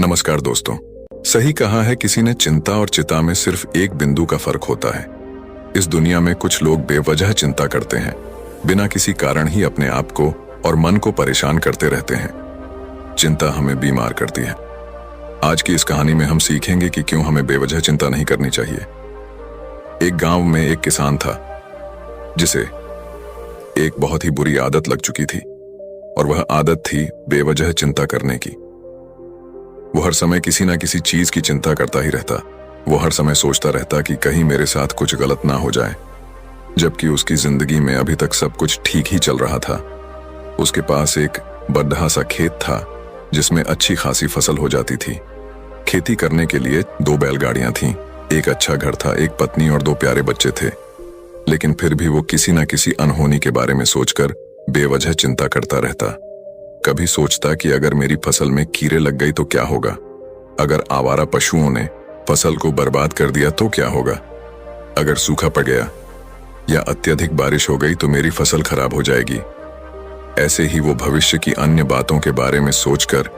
नमस्कार दोस्तों। सही कहा है किसी ने, चिंता और चिता में सिर्फ एक बिंदु का फर्क होता है। इस दुनिया में कुछ लोग बेवजह चिंता करते हैं, बिना किसी कारण ही अपने आप को और मन को परेशान करते रहते हैं। चिंता हमें बीमार करती है। आज की इस कहानी में हम सीखेंगे कि क्यों हमें बेवजह चिंता नहीं करनी चाहिए। एक गांव में एक किसान था जिसे एक बहुत ही बुरी आदत लग चुकी थी, और वह आदत थी बेवजह चिंता करने की। वो हर समय किसी ना किसी चीज की चिंता करता ही रहता। वो हर समय सोचता रहता कि कहीं मेरे साथ कुछ गलत ना हो जाए, जबकि उसकी जिंदगी में अभी तक सब कुछ ठीक ही चल रहा था। उसके पास एक बड़ा सा खेत था जिसमें अच्छी खासी फसल हो जाती थी। खेती करने के लिए 2 बैलगाड़ियां थीं, एक अच्छा घर था, एक पत्नी और 2 प्यारे बच्चे थे। लेकिन फिर भी वो किसी ना किसी अनहोनी के बारे में सोचकर बेवजह चिंता करता रहता। कभी सोचता कि अगर मेरी फसल में कीड़े लग गई तो क्या होगा, अगर आवारा पशुओं ने फसल को बर्बाद कर दिया तो क्या होगा, अगर सूखा पड़ गया या अत्यधिक बारिश हो गई तो मेरी फसल खराब हो जाएगी। ऐसे ही वो भविष्य की अन्य बातों के बारे में सोचकर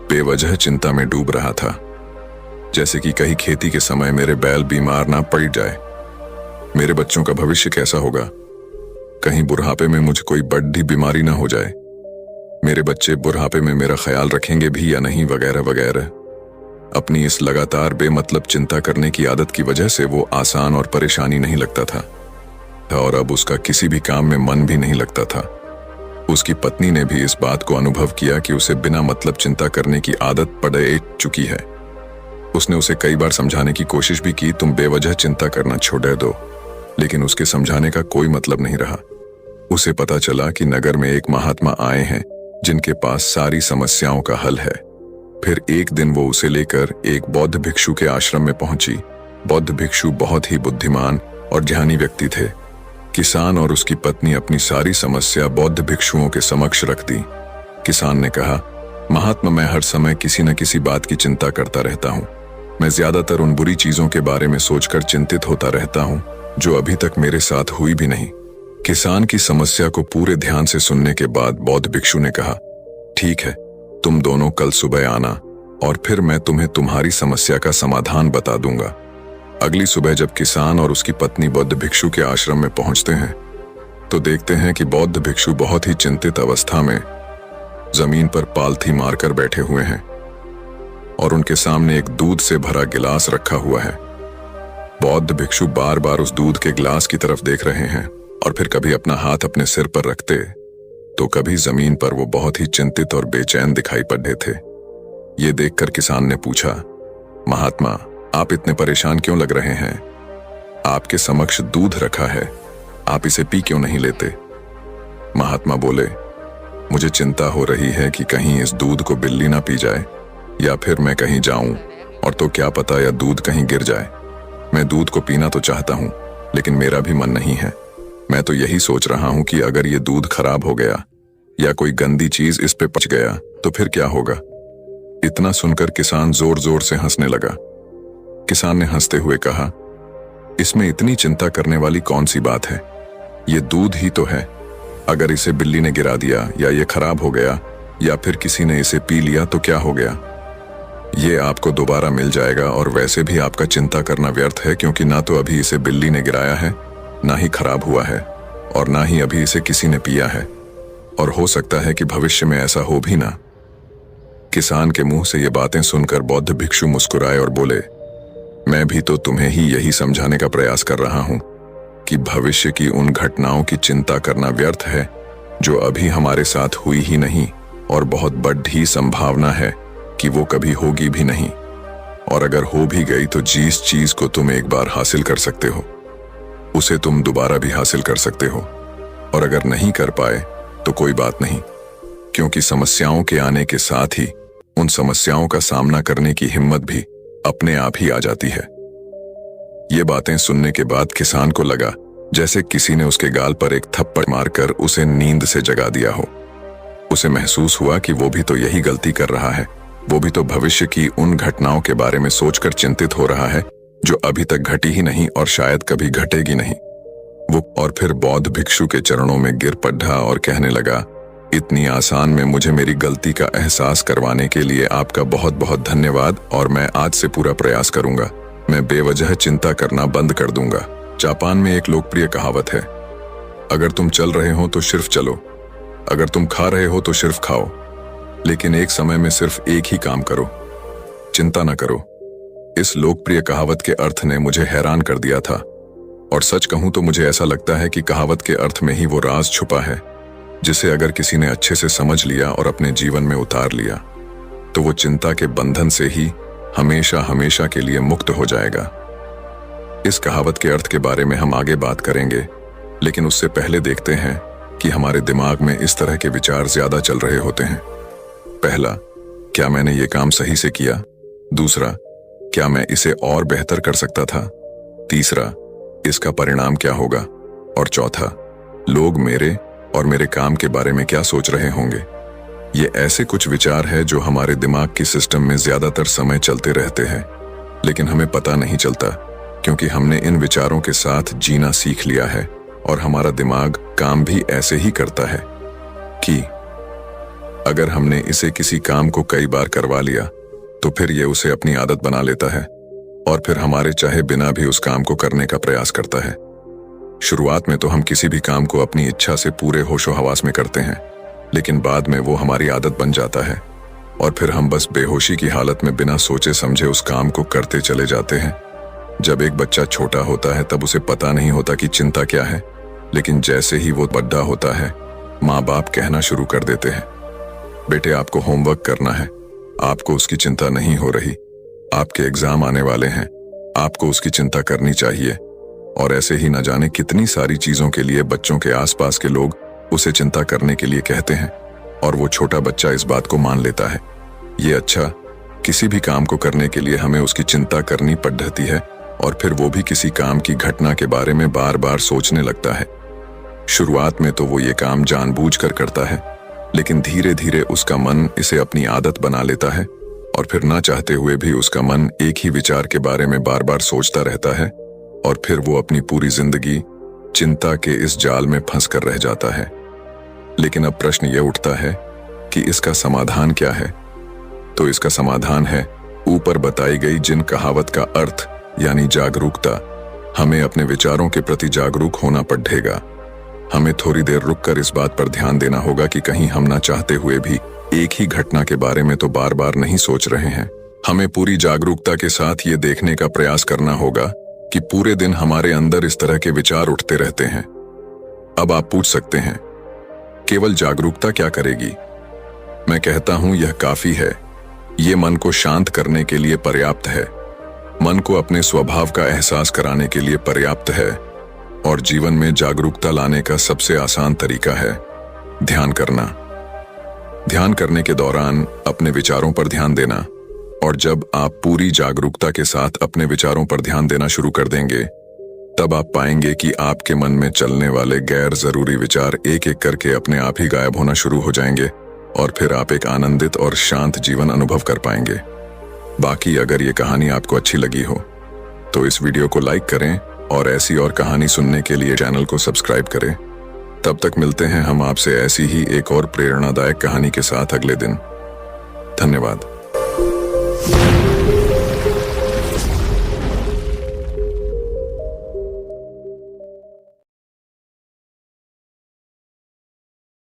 बेवजह चिंता में डूब रहा था। जैसे कि कहीं खेती के समय मेरे बैल बीमार ना पड़ जाए, मेरे बच्चों का भविष्य कैसा होगा, कहीं बुढ़ापे में मुझे कोई बड़ी बीमारी ना हो जाए, मेरे बच्चे बुढ़ापे में मेरा ख्याल रखेंगे भी या नहीं, वगैरह वगैरह। अपनी इस लगातार बेमतलब चिंता करने की आदत की वजह से वो आसान और परेशानी नहीं लगता था, और अब उसका किसी भी काम में मन भी नहीं लगता था। उसकी पत्नी ने भी इस बात को अनुभव किया कि उसे बिना मतलब चिंता करने की आदत पड़ चुकी है। उसने उसे कई बार समझाने की कोशिश भी की, तुम बेवजह चिंता करना छोड़ दो, लेकिन उसके समझाने का कोई मतलब नहीं रहा। उसे पता चला कि नगर में एक महात्मा आए हैं जिनके पास सारी समस्याओं का हल है। फिर एक दिन वो उसे लेकर एक बौद्ध भिक्षु के आश्रम में पहुंची। बौद्ध भिक्षु बहुत ही बुद्धिमान और ज्ञानी व्यक्ति थे। किसान और उसकी पत्नी अपनी सारी समस्या बौद्ध भिक्षुओं के समक्ष रख दी। किसान ने कहा, महात्मा, मैं हर समय किसी न किसी बात की चिंता करता रहता हूँ। मैं ज्यादातर उन बुरी चीजों के बारे में सोचकर चिंतित होता रहता हूँ जो अभी तक मेरे साथ हुई भी नहीं। किसान की समस्या को पूरे ध्यान से सुनने के बाद बौद्ध भिक्षु ने कहा, ठीक है, तुम दोनों कल सुबह आना और फिर मैं तुम्हें तुम्हारी समस्या का समाधान बता दूंगा। अगली सुबह जब किसान और उसकी पत्नी बौद्ध भिक्षु के आश्रम में पहुंचते हैं तो देखते हैं कि बौद्ध भिक्षु बहुत ही चिंतित अवस्था में जमीन पर पालथी मारकर बैठे हुए हैं और उनके सामने एक दूध से भरा गिलास रखा हुआ है। बौद्ध भिक्षु बार बार उस दूध के गिलास की तरफ देख रहे हैं और फिर कभी अपना हाथ अपने सिर पर रखते तो कभी जमीन पर। वो बहुत ही चिंतित और बेचैन दिखाई पड़े थे। ये देखकर किसान ने पूछा, महात्मा, आप इतने परेशान क्यों लग रहे हैं? आपके समक्ष दूध रखा है, आप इसे पी क्यों नहीं लेते? महात्मा बोले, मुझे चिंता हो रही है कि कहीं इस दूध को बिल्ली ना पी जाए, या फिर मैं कहीं जाऊं और तो क्या पता या दूध कहीं गिर जाए। मैं दूध को पीना तो चाहता हूं, लेकिन मेरा भी मन नहीं है। मैं तो यही सोच रहा हूं कि अगर ये दूध खराब हो गया या कोई गंदी चीज इस पे पच गया तो फिर क्या होगा? इतना सुनकर किसान जोर जोर से हंसने लगा। किसान ने हंसते हुए कहा, इसमें इतनी चिंता करने वाली कौन सी बात है? ये दूध ही तो है। अगर इसे बिल्ली ने गिरा दिया या ये खराब हो गया या फिर किसी ने इसे पी लिया तो क्या हो गया? ये आपको दोबारा मिल जाएगा, और वैसे भी आपका चिंता करना व्यर्थ है, क्योंकि ना तो अभी इसे बिल्ली ने गिराया है, ना ही खराब हुआ है, और ना ही अभी इसे किसी ने पिया है, और हो सकता है कि भविष्य में ऐसा हो भी ना। किसान के मुंह से ये बातें सुनकर बौद्ध भिक्षु मुस्कुराए और बोले, मैं भी तो तुम्हें ही यही समझाने का प्रयास कर रहा हूं कि भविष्य की उन घटनाओं की चिंता करना व्यर्थ है जो अभी हमारे साथ हुई ही नहीं, और बहुत बड़ी संभावना है कि वो कभी होगी भी नहीं। और अगर हो भी गई तो जिस चीज को तुम एक बार हासिल कर सकते हो उसे तुम दोबारा भी हासिल कर सकते हो, और अगर नहीं कर पाए तो कोई बात नहीं, क्योंकि समस्याओं के आने के साथ ही उन समस्याओं का सामना करने की हिम्मत भी अपने आप ही आ जाती है। ये बातें सुनने के बाद किसान को लगा जैसे किसी ने उसके गाल पर एक थप्पड़ मारकर उसे नींद से जगा दिया हो। उसे महसूस हुआ कि वो भी तो यही गलती कर रहा है। वो भी तो भविष्य की उन घटनाओं के बारे में सोचकर चिंतित हो रहा है जो अभी तक घटी ही नहीं और शायद कभी घटेगी नहीं। वो और फिर बौद्ध भिक्षु के चरणों में गिर पड़ा और कहने लगा, इतनी आसान में मुझे मेरी गलती का एहसास करवाने के लिए आपका बहुत बहुत धन्यवाद और मैं आज से पूरा प्रयास करूंगा। मैं बेवजह चिंता करना बंद कर दूंगा। जापान में एक लोकप्रिय कहावत है, अगर तुम चल रहे हो तो सिर्फ चलो, अगर तुम खा रहे हो तो सिर्फ खाओ, लेकिन एक समय में सिर्फ एक ही काम करो, चिंता न करो। इस लोकप्रिय कहावत के अर्थ ने मुझे हैरान कर दिया था और सच कहूं तो मुझे ऐसा लगता है कि कहावत के अर्थ में ही वो राज छुपा है जिसे अगर किसी ने अच्छे से समझ लिया और अपने जीवन में उतार लिया तो वो चिंता के बंधन से ही हमेशा हमेशा के लिए मुक्त हो जाएगा। इस कहावत के अर्थ के बारे में हम आगे बात करेंगे, लेकिन उससे पहले देखते हैं कि हमारे दिमाग में इस तरह के विचार ज्यादा चल रहे होते हैं। पहला, क्या मैंने ये काम सही से किया? दूसरा, क्या मैं इसे और बेहतर कर सकता था? तीसरा, इसका परिणाम क्या होगा? और चौथा, लोग मेरे और मेरे काम के बारे में क्या सोच रहे होंगे? ये ऐसे कुछ विचार हैं जो हमारे दिमाग की सिस्टम में ज्यादातर समय चलते रहते हैं, लेकिन हमें पता नहीं चलता क्योंकि हमने इन विचारों के साथ जीना सीख लिया है और हमारा दिमाग काम भी ऐसे ही करता है कि अगर हमने इसे किसी काम को कई बार करवा लिया तो फिर ये उसे अपनी आदत बना लेता है और फिर हमारे चाहे बिना भी उस काम को करने का प्रयास करता है। शुरुआत में तो हम किसी भी काम को अपनी इच्छा से पूरे होशो हवास में करते हैं, लेकिन बाद में वो हमारी आदत बन जाता है और फिर हम बस बेहोशी की हालत में बिना सोचे समझे उस काम को करते चले जाते हैं। जब एक बच्चा छोटा होता है तब उसे पता नहीं होता कि चिंता क्या है, लेकिन जैसे ही वो बड़ा होता है माँ बाप कहना शुरू कर देते हैं, बेटे आपको होमवर्क करना है, आपको उसकी चिंता नहीं हो रही, आपके एग्जाम आने वाले हैं, आपको उसकी चिंता करनी चाहिए। और ऐसे ही न जाने कितनी सारी चीजों के लिए बच्चों के आसपास के लोग उसे चिंता करने के लिए कहते हैं और वो छोटा बच्चा इस बात को मान लेता है। ये अच्छा, किसी भी काम को करने के लिए हमें उसकी चिंता करनी पड़ती है और फिर वो भी किसी काम की घटना के बारे में बार बार सोचने लगता है। शुरुआत में तो वो ये काम जानबूझकर करता है, लेकिन धीरे धीरे उसका मन इसे अपनी आदत बना लेता है और फिर ना चाहते हुए भी उसका मन एक ही विचार के बारे में बार बार सोचता रहता है और फिर वो अपनी पूरी जिंदगी चिंता के इस जाल में फंस कर रह जाता है। लेकिन अब प्रश्न ये उठता है कि इसका समाधान क्या है? तो इसका समाधान है ऊपर बताई गई जिन कहावत का अर्थ यानी जागरूकता। हमें अपने विचारों के प्रति जागरूक होना पड़ेगा। हमें थोड़ी देर रुककर इस बात पर ध्यान देना होगा कि कहीं हम ना चाहते हुए भी एक ही घटना के बारे में तो बार बार नहीं सोच रहे हैं। हमें पूरी जागरूकता के साथ ये देखने का प्रयास करना होगा कि पूरे दिन हमारे अंदर इस तरह के विचार उठते रहते हैं। अब आप पूछ सकते हैं, केवल जागरूकता क्या करेगी? मैं कहता हूं यह काफी है। ये मन को शांत करने के लिए पर्याप्त है, मन को अपने स्वभाव का एहसास कराने के लिए पर्याप्त है और जीवन में जागरूकता लाने का सबसे आसान तरीका है ध्यान करना। ध्यान करने के दौरान अपने विचारों पर ध्यान देना, और जब आप पूरी जागरूकता के साथ अपने विचारों पर ध्यान देना शुरू कर देंगे तब आप पाएंगे कि आपके मन में चलने वाले गैर जरूरी विचार एक एक करके अपने आप ही गायब होना शुरू हो जाएंगे और फिर आप एक आनंदित और शांत जीवन अनुभव कर पाएंगे। बाकी अगर ये कहानी आपको अच्छी लगी हो तो इस वीडियो को लाइक करें और ऐसी और कहानी सुनने के लिए चैनल को सब्सक्राइब करें। तब तक मिलते हैं हम आपसे ऐसी ही एक और प्रेरणादायक कहानी के साथ अगले दिन। धन्यवाद।